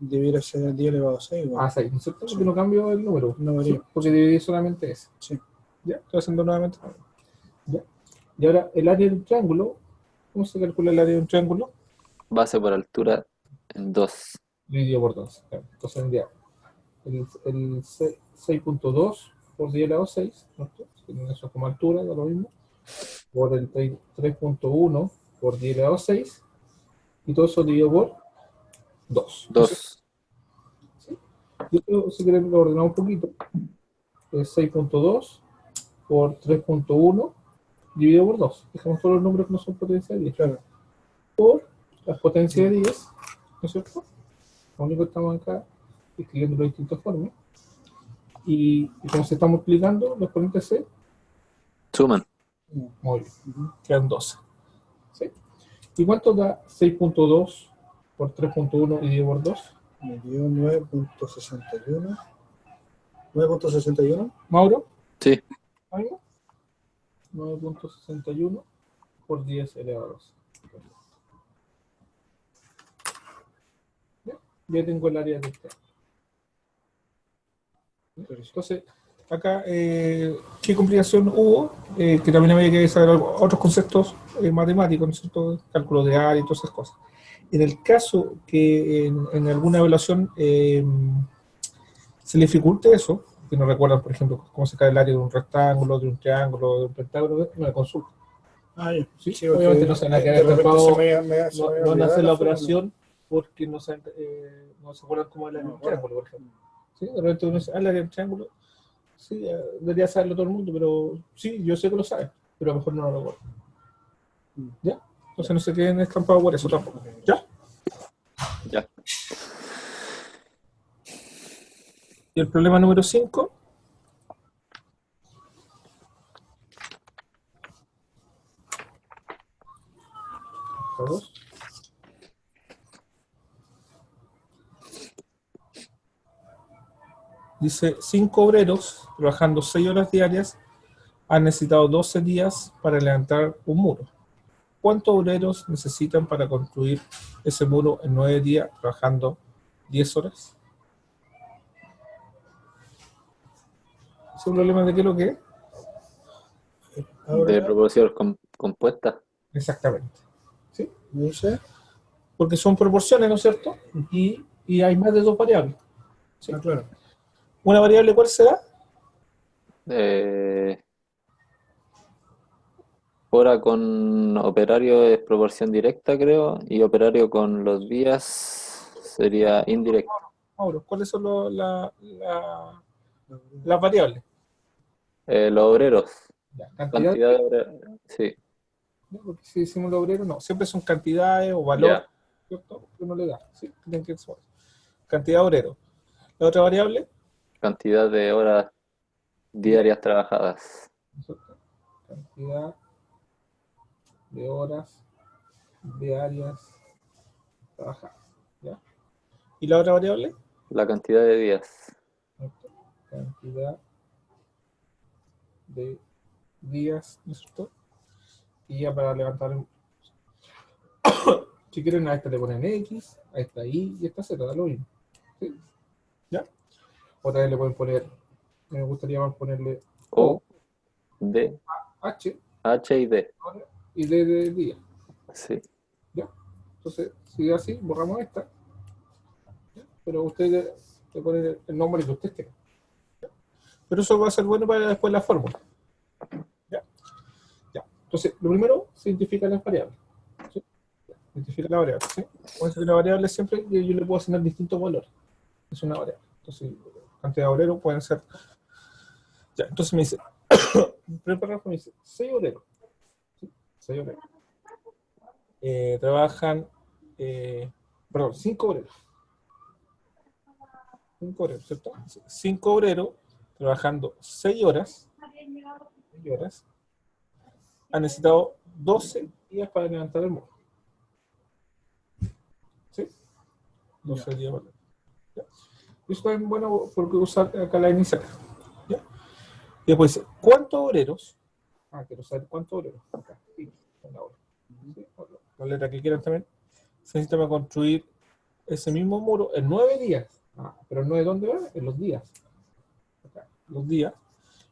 S3: Debiera ser 10 elevado a 6.
S1: a 6, ¿no es cierto? Porque no cambio el número.
S3: No varía.
S1: ¿Sí? Porque dividí solamente ese.
S3: Sí.
S1: Ya, estoy haciendo nuevamente. Ya. Y ahora, el área del triángulo, ¿cómo se calcula el área de un triángulo?
S2: Base por altura en 2.
S1: Dividido por 2. Claro. Entonces, ya, el 6.2 por 10 elevado a 6, ¿no? Eso es como altura, da lo mismo. Por el 3.1 por 10 elevado a 6. Y todo eso dividido por 2.
S2: 2.
S1: Y esto, si quieren, lo ordenamos un poquito. Es 6.2 por 3.1 dividido por 2. Dejamos todos los números que no son potencia de 10.
S3: Claro.
S1: Por las potencias de 10, ¿no es cierto? Lo único que estamos acá escribiendo de distintas formas. Y como se está multiplicando, los exponentes se
S2: Suman.
S1: muy bien. Quedan 12. ¿Sí? ¿Y cuánto da 6.2 por 3.1 dividido por 2?
S3: Me dio 9.61. 9.61.
S1: Mauro,
S2: Sí.
S1: ¿algo? 9.61 por 10 elevado a 12. Ya tengo el área del triángulo. Entonces, acá, ¿qué complicación hubo? Que también había que saber otros conceptos matemáticos, ¿no es cierto? Cálculo de área y todas esas cosas. En el caso que en alguna evaluación se le dificulte eso, que no recuerdan, por ejemplo, cómo se cae el área de un rectángulo, de un triángulo, de un pentágono, me consulta.
S3: Ah, ya.
S1: ¿Sí?
S3: Sí,
S1: Obviamente no se van a quedar
S3: de repente
S1: atrapados,
S3: se me
S1: no van a hacer la
S3: fórmula.
S1: operación porque no se acuerdan cómo es el área de un triángulo, por ejemplo. ¿Sí? De repente uno dice, el área del triángulo, sí, debería saberlo todo el mundo, pero sí, yo sé que lo sabe, pero a lo mejor no lo recuerdo. ¿Ya? Entonces no se queden escampados por eso tampoco. ¿Ya?
S2: Ya.
S1: Y el problema número 5. Dice, 5 obreros trabajando 6 horas diarias han necesitado 12 días para levantar un muro. ¿Cuántos obreros necesitan para construir ese muro en 9 días trabajando 10 horas? ¿Es un problema de qué es lo que es?
S2: De proporción compuesta.
S1: Exactamente. ¿Sí?
S3: ¿Me dice?
S1: Porque son proporciones, ¿no es cierto? Y hay más de 2 variables. ¿Sí?
S3: Ah, claro.
S1: ¿Una variable cuál será?
S2: Hora con operario es proporción directa, creo, y operario con los días sería indirecta.
S1: Mauro, ¿cuáles son las variables?
S2: Los obreros,
S1: Ya, cantidad.
S2: cantidad de obreros, sí,
S1: Porque si decimos los obreros, no, siempre son cantidades o valor,
S2: ya.
S1: ¿cierto? Que uno le da, ¿sí? Tienen que ser cantidad de obreros. La otra variable,
S2: Cantidad de horas diarias trabajadas.
S1: ¿cierto? Cantidad de horas diarias trabajadas, ¿ya? ¿Y la otra variable?
S2: La cantidad de días.
S1: ¿Cierto? Cantidad de días, ¿no es cierto? Y ya para levantar si quieren a esta le ponen X, a esta Y y a esta Z, da lo mismo. ¿Sí? ¿Ya? Otra vez le pueden poner, me gustaría más ponerle
S2: O, D,
S1: H
S2: H y D.
S1: y D de día.
S2: Sí.
S1: ¿Ya? Entonces, si es así, borramos esta. ¿Ya? Pero ustedes le ponen el nombre que ustedes quieran. ¿Ya? Pero eso va a ser bueno para después la fórmula. ¿Ya? Ya. Entonces, lo primero, se identifican las variables. ¿Sí? Identifica la variable. ¿Sí? Puede ser una variable siempre y yo le puedo asignar distintos valores. Es una variable. Entonces, cantidad de obreros pueden ser. Ya, entonces me dice, el primer párrafo me dice, 6 obreros. ¿Sí? 6 obreros. Trabajan, perdón, 5 obreros. 5 obreros, ¿cierto? 5 obreros trabajando 6 horas. 6 horas. Han necesitado 12 días para levantar el muro. ¿Sí? 12 días para levantar. ¿Ya? Y eso es bueno porque usar acá la inicial. ¿Ya? Y después dice, ¿cuántos obreros? Quiero saber cuántos obreros. Acá, sí, con la hora. ¿Sí? La letra que quieran también. Se necesita para construir ese mismo muro en 9 días. Pero el 9 ¿dónde va? En los días. Acá, los días.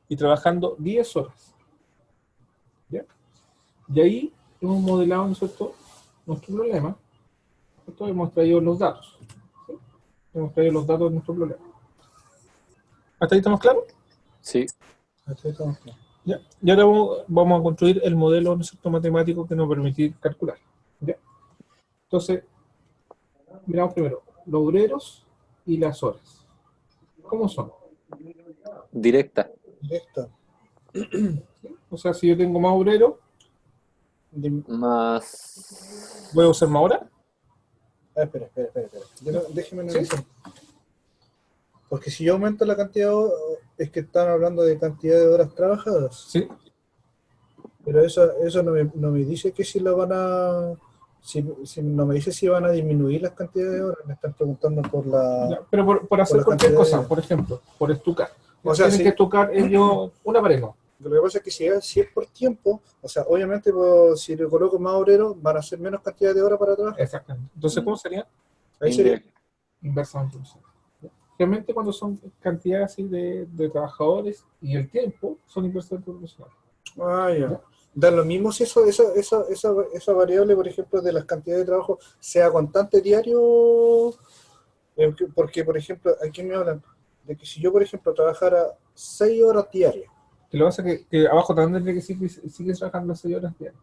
S1: Y trabajando 10 horas. ¿Ya? Y ahí hemos modelado nosotros nuestro problema. Nosotros hemos traído los datos. ¿Sí? Hemos traído los datos de nuestro problema. ¿Hasta ahí estamos claros?
S2: Sí.
S3: Hasta ahí estamos claros.
S1: ¿Ya? Y ahora vamos a construir el modelo, ¿no es cierto?, matemático que nos permite calcular. ¿Ya? Entonces, miramos primero los obreros y las horas. ¿Cómo son?
S2: Directa.
S3: Directa.
S1: ¿Sí? O sea, si yo tengo más obreros,
S2: Más.
S1: ¿voy a usar más horas?
S3: Espera. Déjeme
S1: ¿Sí?
S3: analizar. Porque si yo aumento la cantidad de horas, es que están hablando de cantidad de horas trabajadas.
S1: Sí.
S3: Pero eso no me dice que si la van a... Si no me dice si van a disminuir las cantidades de horas. Me están preguntando por la...
S1: Ya, pero por hacer
S3: la
S1: cualquier
S3: cantidad
S1: cosa,
S3: de-
S1: por ejemplo, por estucar.
S3: O sea,
S1: Tienen
S3: sí.
S1: que estucar ellos una pared, ¿no?
S3: Lo que pasa es que si es por tiempo, o sea, obviamente si le coloco más obreros, van a ser menos cantidad de horas para trabajar.
S1: Exactamente. Entonces, ¿cómo sería?
S3: Ahí sería.
S2: Indirecta.
S1: Inversamente. Realmente cuando son cantidades así de trabajadores y el tiempo, son inversamente proporcionales.
S3: Ah, ya. Da lo mismo si esa variable, por ejemplo, de las cantidades de trabajo sea constante diario, porque, por ejemplo, aquí me hablan de que si yo, por ejemplo, trabajara 6 horas diarias,
S1: Que lo que pasa es que abajo también tendría que sigue trabajando las 6 horas diarias.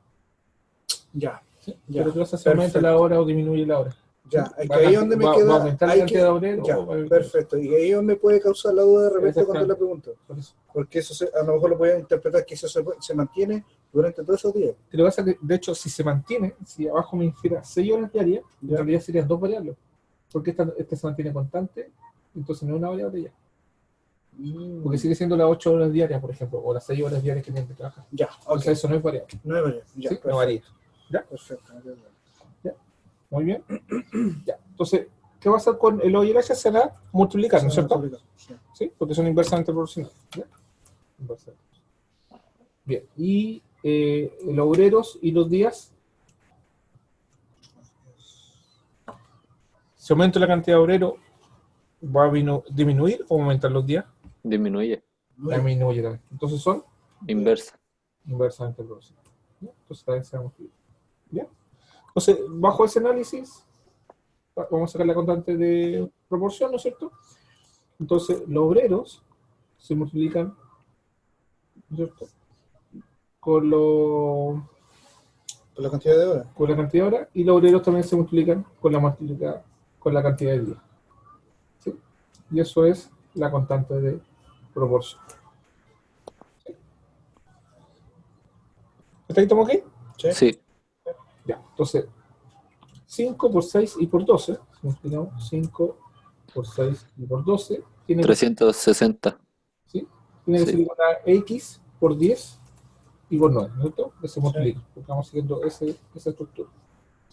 S3: ya,
S1: ¿Sí?
S3: ya,
S1: Pero ¿qué pasa si aumenta la
S3: perfecto.
S1: hora o disminuye la hora?
S3: Ya,
S1: ¿Sí?
S3: es que ahí es donde me
S1: ¿Va a
S3: queda,
S1: aumentar la
S3: hay
S1: cantidad
S3: que,
S1: de obreros?
S3: ya,
S1: O va a-
S3: perfecto, y ahí es donde puede causar la duda de repente cuando
S1: Exactamente.
S3: le pregunto,
S1: Por eso.
S3: porque eso a lo mejor lo voy a interpretar que eso se mantiene durante todos esos días.
S1: Que lo que pasa es que, de hecho, si se mantiene, si abajo me infiera 6 horas diarias, en
S3: Ya.
S1: realidad serían 2 variables. Porque esta se mantiene constante, entonces no es una variable ya. Porque sigue siendo las 8 horas diarias, por ejemplo, o las 6 horas diarias que tienen que trabajar.
S3: Ya,
S1: O
S3: ok.
S1: sea, eso no es variable.
S3: No es variable. Ya,
S1: ¿Sí?
S3: perfecto.
S1: No varía. ¿Ya?
S3: Perfecto.
S1: Muy bien. Ya. Entonces, ¿qué va a hacer con el O y el H? Se van a multiplicar, ¿no es cierto?
S3: Sí.
S1: ¿Sí? Porque son inversamente proporcionales. ¿Ya? Inversamente. Bien. Y los obreros y los días. Si aumenta la cantidad de obreros, ¿va a disminuir o aumentar los días?
S2: Disminuye.
S1: Disminuye también. Entonces son
S2: Inversa.
S1: inversamente proporcionales. ¿Ya? Entonces también se va a multiplicar. ¿Ya? Entonces, bajo ese análisis, vamos a sacar la constante de proporción, ¿no es cierto? Entonces, los obreros se multiplican, ¿no es cierto?, con,
S3: Por la cantidad de horas.
S1: con la cantidad de horas, y los obreros también se multiplican con la cantidad de días. ¿Sí? Y eso es la constante de proporción. ¿Sí? ¿Hasta ahí estamos aquí?
S2: Sí.
S1: Ya, entonces, 5 por 6 y por 12, multiplicamos 5 por 6 y por 12, tiene que
S2: 360.
S1: ¿sí? Tiene que
S2: Sí.
S1: ser igual a X por 10 y por 9, ¿no es cierto? Que se multiplica, porque vamos siguiendo esa estructura.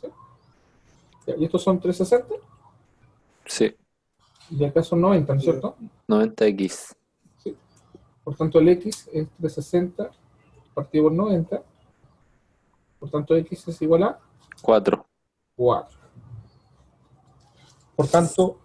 S1: ¿Sí? Ya, y estos son 360,
S2: Sí.
S1: y acá son 90, ¿no es cierto?
S2: 90x.
S1: ¿Sí? Por tanto, el X es 360 partido por 90, por tanto, X es igual a
S2: 4.
S1: 4. Por tanto,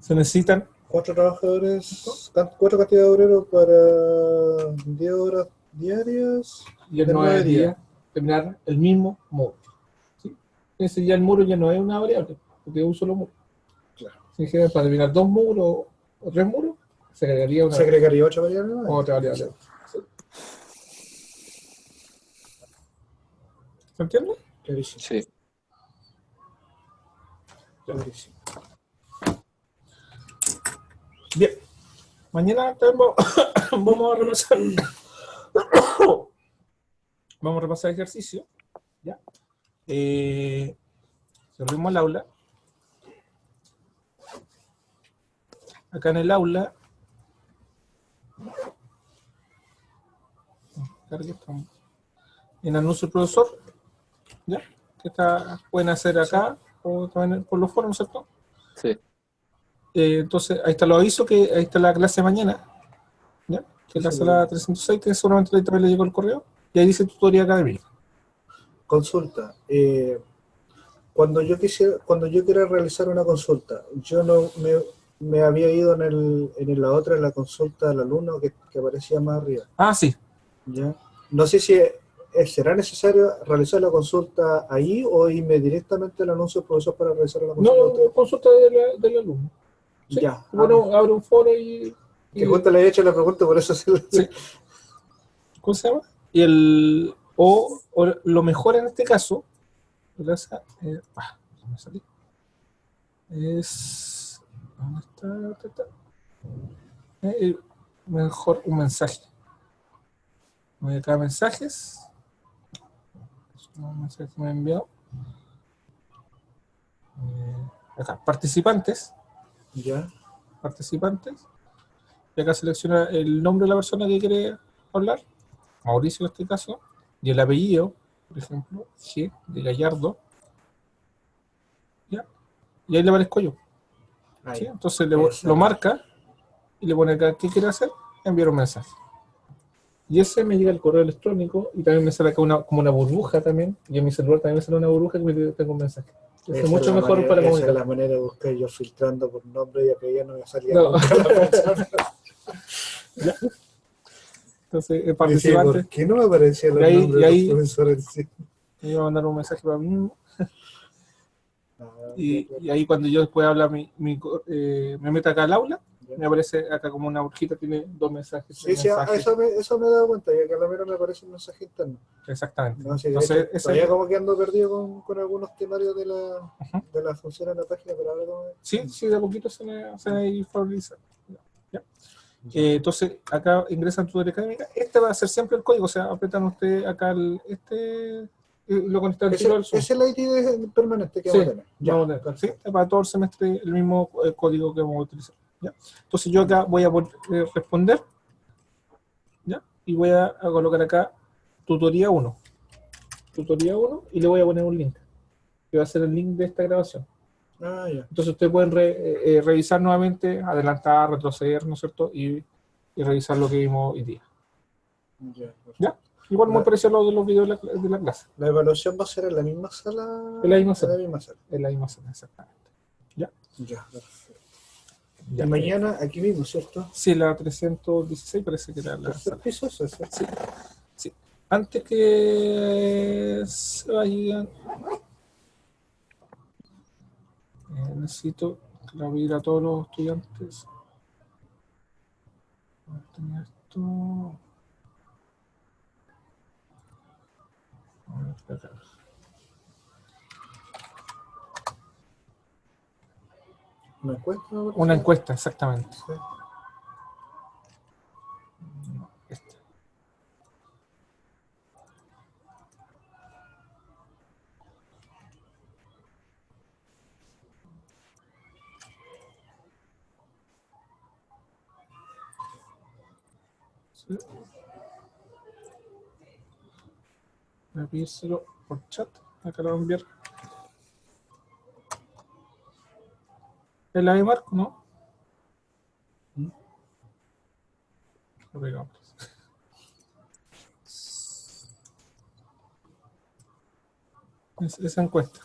S1: se necesitan
S3: 4 trabajadores, 4 cantidades de obreros para 10 horas diarias.
S1: y en
S3: de
S1: 9
S3: 9 días.
S1: días terminar el mismo muro. ¿Sí? Ese ya el muro ya no es una variable, porque es un solo muro.
S3: Claro.
S1: Si quieres para terminar 2 muros o 3 muros, se agregaría una
S3: Se agregaría 8 variables.
S1: otra variable. ¿Sí? ¿Se entiende?
S3: Clarísimo.
S2: Sí.
S3: Clarísimo.
S1: Bien. Mañana vamos a repasar. Vamos a repasar ejercicio. ¿Ya? Cerremos el aula. Acá en el aula. En anuncio del profesor. ¿Ya? Que pueden hacer acá o también por los foros, ¿no es cierto?
S2: Sí.
S1: Entonces, ahí está los avisos, que ahí está la clase de mañana, ¿ya? Que es la
S3: Sí,
S1: sala 306, que seguramente ahí también le llegó el correo, y ahí dice tutoría académica.
S3: Consulta. Cuando yo quiera realizar una consulta, yo no me había ido en la otra, en la consulta del alumno que aparecía más arriba.
S1: Ah, sí.
S3: ¿Ya? No sé si será necesario realizar la consulta ahí o irme directamente al anuncio del profesor para realizar la consulta.
S1: No, consulta del alumno. Sí.
S3: Ya.
S1: Bueno, abre un foro y
S3: Que justo le he hecho la pregunta, por eso se
S1: sí. ¿Cómo se llama? O lo mejor en este caso, no me salí. Es. ¿Dónde está? Mejor un mensaje. Voy acá a mensajes. Un mensaje que me ha enviado. Acá, participantes.
S3: Ya.
S1: Participantes. Y acá selecciona el nombre de la persona que quiere hablar. Mauricio en este caso. Y el apellido, por ejemplo, G de Gallardo. ¿Ya? Y ahí le aparezco yo. ¿Sí? Entonces lo marca y le pone acá qué quiere hacer, enviar un mensaje. Y ese me llega al correo electrónico y también me sale acá como una burbuja también. Y en mi celular también me sale una burbuja que me dice que tengo un mensaje. Eso es mucho mejor para comunicar.
S3: Esa es la manera de buscar yo filtrando por nombre y apellido, no me salía
S1: No.
S3: nunca la persona.
S1: Entonces, el participante.
S3: ¿Por qué no me aparecía el nombre de los profesores? Sí.
S1: Me iba a mandar un mensaje para mí mismo. Y ahí cuando yo después habla me meto acá al aula, me aparece acá como una hojita, tiene 2 mensajes.
S3: Sí, mensajes. Eso me he dado cuenta, ya que a la mera me aparece un mensaje interno.
S1: Exactamente.
S3: No, sí, entonces, todavía como que ando perdido con algunos temarios de la función en la página, pero ahora como...
S1: Sí, de a poquito se va a ir favorizando. Entonces, acá ingresan tutoría académica. Este va a ser siempre el código, o sea, apretan ustedes acá lo conectas al
S3: Ese,
S1: tiro al Zoom.
S3: ese es el ID permanente que
S1: Sí,
S3: vamos a tener. Ya,
S1: vamos a tener, sí, para todo el semestre el mismo código que vamos a utilizar. ¿Ya? Entonces yo acá voy a poner, responder, ¿ya? Y voy a colocar acá tutoría 1. Tutoría 1 y le voy a poner un link, que va a ser el link de esta grabación.
S3: Ah, ya.
S1: Entonces ustedes pueden revisar nuevamente, adelantar, retroceder, ¿no es cierto? Y revisar lo que vimos hoy día.
S3: Ya.
S1: ¿Ya? Igual muy parecido a lo de los videos de la clase.
S3: La evaluación va a ser en la misma sala.
S1: En la misma sala.
S3: En la misma sala.
S1: En la misma zona, exactamente. ¿Ya?
S3: Ya, perfecto.
S1: Ya.
S3: Y mañana aquí mismo, ¿cierto?
S1: Sí, la 316 parece que era la
S3: Tercer
S1: sala.
S3: piso, eso.
S1: Sí, sí. Antes que se vayan, necesito pedir a todos los estudiantes. Voy a tener esto. A ver, acá.
S3: ¿Una encuesta?
S1: Una encuesta, exactamente.
S3: Sí.
S1: No, esta. Sí. Voy a pedírselo por chat. Acá lo voy a enviar. ¿Es la de Marco, no? Lo pegamos. Esa encuesta.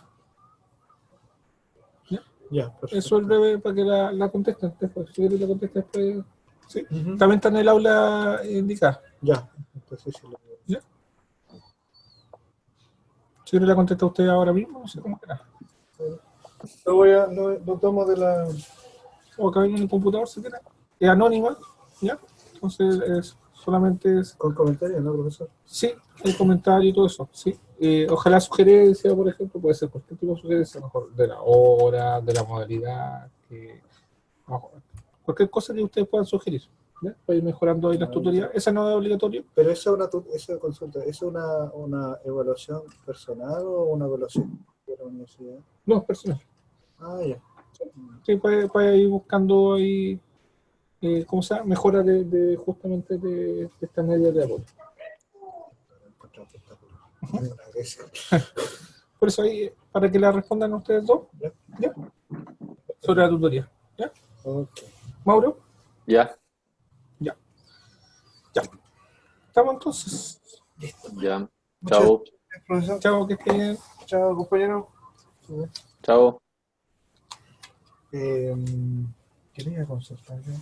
S3: Ya, perfecto.
S1: Eso es breve para que la contesten después. Si quieres la contestas después. Sí.
S3: Ujú.
S1: También está en el aula indicada.
S3: Ya, entonces sí lo veo.
S1: ¿Ya? Si quieres la contesta usted ahora mismo, no sé cómo será.
S3: Lo tomo de la.
S1: O acá en el computador si quiere. Es anónima, ¿ya? Entonces solamente es.
S3: Con comentarios, ¿no, profesor?
S1: Sí, el comentario y todo eso, sí. Ojalá sugerencia, por ejemplo, puede ser cualquier tipo de sugerencia, mejor de la hora, de la modalidad, cualquier cosa que ustedes puedan sugerir, ¿ya? Para ir mejorando ahí las tutorías. Esa no es obligatorio.
S3: Pero esa consulta, ¿es una evaluación personal o una evaluación de la universidad?
S1: No, es personal.
S3: Ah, ya.
S1: Sí, puede ir buscando ahí, ¿cómo se llama? Mejora justamente de esta media de apoyo. Por eso ahí, para que la respondan ustedes dos,
S3: Ya.
S1: ¿ya? Sobre la tutoría, ¿ya?
S3: Ok.
S1: Mauro,
S2: Ya,
S1: ya. ¿Estamos entonces?
S2: ya.
S3: Muchas
S2: Chao,
S3: gracias, profesor.
S1: Chao, que estén bien.
S3: Chao, compañero.
S2: chao.
S3: Quería consultar yo.